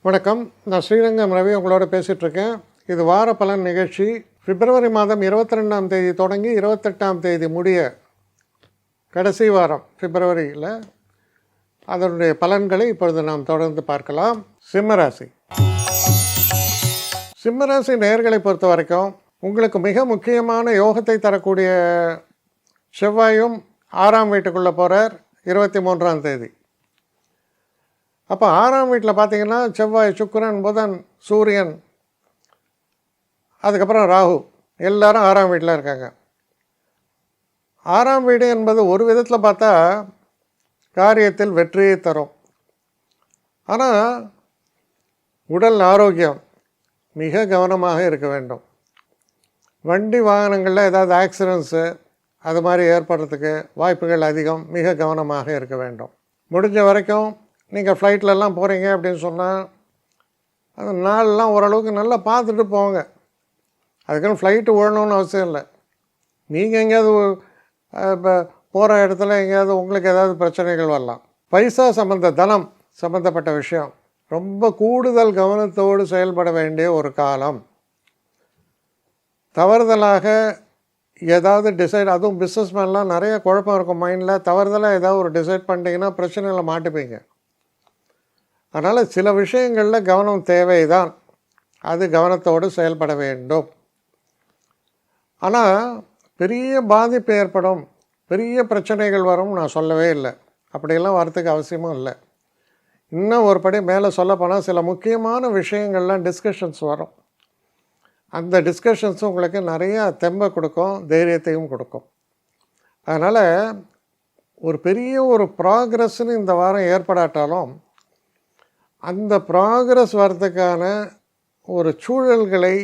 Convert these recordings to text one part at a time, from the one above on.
வணக்கம். நான் ஸ்ரீரங்கம் ரவி உங்களோட பேசிகிட்ருக்கேன். இது வார பலன் நிகழ்ச்சி. பிப்ரவரி மாதம் 22ஆம் தேதி தொடங்கி 28ஆம் தேதி முடிய கடைசி வாரம் பிப்ரவரியில் அதனுடைய பலன்களை இப்பொழுது நாம் தொடர்ந்து பார்க்கலாம். சிம்மராசி. சிம்மராசி நேயர்களை பொறுத்த வரைக்கும் உங்களுக்கு மிக முக்கியமான யோகத்தை தரக்கூடிய செவ்வாயும் 6ஆம் வீட்டுக்குள்ளே போகிறார் 23ஆம் தேதி. அப்போ 6ஆம் வீட்டில் பார்த்தீங்கன்னா செவ்வாய், சுக்கிரன், புதன், சூரியன், அதுக்கப்புறம் ராகு எல்லாரும் 6ஆம் வீட்டில் இருக்காங்க. 6ஆம் வீடு என்பது ஒரு விதத்தில் பார்த்தா காரியத்தில் வெற்றியை தரும். ஆனால் உடல் ஆரோக்கியம் மிக கவனமாக இருக்க வேண்டும். வண்டி வாகனங்களில் ஏதாவது ஆக்சிடென்ட்ஸு அது மாதிரி ஏற்படுறதுக்கு வாய்ப்புகள் அதிகம். மிக கவனமாக இருக்க வேண்டும். முடிஞ்ச வரைக்கும் நீங்கள் ஃப்ளைட்லலாம் போகிறீங்க அப்படின்னு சொன்னால் அந்த நாளெலாம் ஓரளவுக்கு நல்லா பார்த்துட்டு போங்க. அதுக்குன்னு ஃப்ளைட்டு ஓடணும்னு அவசியம் இல்லை. நீங்கள் எங்கேயாவது இப்போ போகிற இடத்துல எங்கேயாவது உங்களுக்கு ஏதாவது பிரச்சனைகள் வரலாம். பைசா தனம் சம்மந்தப்பட்ட விஷயம் ரொம்ப கூடுதல் கவனத்தோடு செயல்பட வேண்டிய ஒரு காலம். தவறுதலாக ஏதாவது டிசைட், அதுவும் பிஸ்னஸ் மேன்லாம் நிறைய குழப்பம் இருக்கும் மைண்டில். தவறுதலாக ஏதாவது ஒரு டிசைட் பண்ணிட்டீங்கன்னா பிரச்சனையில் மாட்டுப்பீங்க. அதனால் சில விஷயங்களில் கவனம் தேவைதான். அது கவனத்தோடு செயல்பட வேண்டும். ஆனால் பெரிய பாதிப்பு ஏற்படும், பெரிய பிரச்சனைகள் வரும் நான் சொல்லவே இல்லை. அப்படியெல்லாம் வரத்துக்கு அவசியமும் இல்லை. இன்னும் ஒரு படி மேலே சொல்லப்போனால் சில முக்கியமான விஷயங்கள்லாம் டிஸ்கஷன்ஸ் வரும். அந்த டிஸ்கஷன்ஸும் உங்களுக்கு நிறையா தெம்பை கொடுக்கும், தைரியத்தையும் கொடுக்கும். அதனால் ஒரு பெரிய ஒரு ப்ராக்ரஸ்ன்னு இந்த வாரம் ஏற்படாட்டாலும் அந்த ப்ராக்ரஸ் வரதுக்கான ஒரு சூழல்களை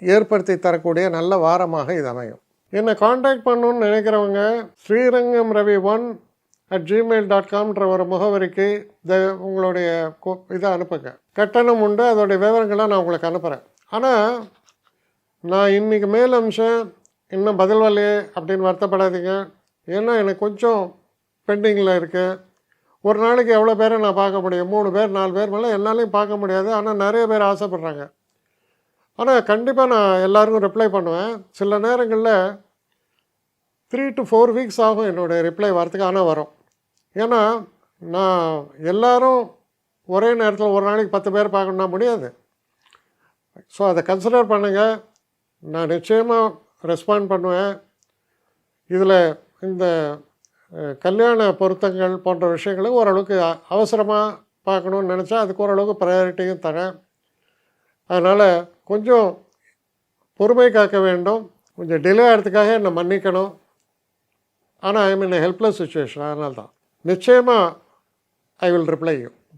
ஏற்படுத்தி தரக்கூடிய நல்ல வாரமாக இது அமையும். என்னை காண்டாக்ட் பண்ணணுன்னு நினைக்கிறவங்க ஸ்ரீரங்கம் ரவி 1@gmail.comன்ற ஒரு முகவரிக்கு உங்களுடைய இதை அனுப்புங்க. கட்டணம் உண்டு, அதோடைய விவரங்களை நான் உங்களுக்கு அனுப்புகிறேன். ஆனால் நான் இன்றைக்கி மேல் அம்சம் இன்னும் பதில் வரலையே அப்படின்னு வருத்தப்படாதீங்க. ஏன்னா எனக்கு கொஞ்சம் பெண்டிங்கில் இருக்குது. ஒரு நாளைக்கு எவ்வளோ பேரை நான் பார்க்க முடியும்? 3 பேர் 4 பேர் மேலே என்னாலையும் பார்க்க முடியாது. ஆனால் நிறைய பேர் ஆசைப்பட்றாங்க. ஆனால் கண்டிப்பாக நான் எல்லாருக்கும் ரிப்ளை பண்ணுவேன். சில நேரங்களில் 3 to 4 வீக்ஸ் ஆகும் என்னுடைய ரிப்ளை வரத்துக்கு. ஆனால் வரும். ஏன்னா நான் எல்லோரும் ஒரே நேரத்தில் ஒரு நாளைக்கு 10 பேர் பார்க்கணுன்னா முடியாது. ஸோ அதை கன்சிடர் பண்ணுங்கள். நான் நிச்சயமாக ரெஸ்பாண்ட் பண்ணுவேன். இதில் இந்த கல்யாண பொருத்தங்கள் போன்ற விஷயங்களுக்கு ஓரளவுக்கு அவசரமாக பார்க்கணுன்னு நினச்சா அதுக்கு ஓரளவுக்கு ப்ரையாரிட்டியும் தரேன். அதனால் கொஞ்சம் பொறுமை காக்க வேண்டும். கொஞ்சம் டிலே ஆகிறதுக்காக என்னை மன்னிக்கணும். ஆனால் ஐ மீன் ஹெல்ப்லெஸ் சுச்சுவேஷன். அதனால தான் நிச்சயமாக ஐ வில் ரிப்ளை யூ.